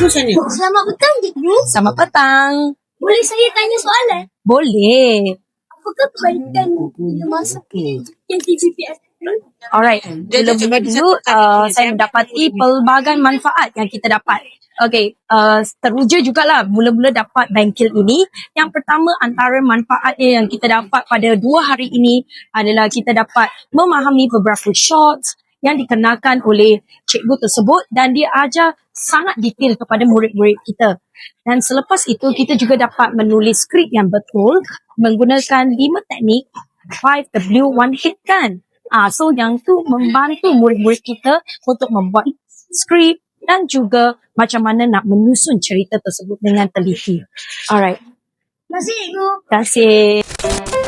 Selamat petang, Cikgu. Selamat petang. Boleh saya tanya soalan? Boleh. Apakah kebaikan bila masuk KTPPS? Alright. Dulu saya mendapati pelbagai manfaat yang kita dapat. Okay, teruja jugalah mula-mula dapat bengkel ini. Yang pertama antara manfaatnya yang kita dapat pada 2 hari ini adalah kita dapat memahami beberapa shots yang dikenakan oleh cikgu tersebut dan dia ajar sangat detail kepada murid-murid kita. Dan selepas itu kita juga dapat menulis skrip yang betul menggunakan 5 teknik 5W 1 hit kan. So yang tu membantu murid-murid kita untuk membuat skrip dan juga macam mana nak menyusun cerita tersebut dengan teliti. Alright. Terima kasih, Cikgu. Terima kasih.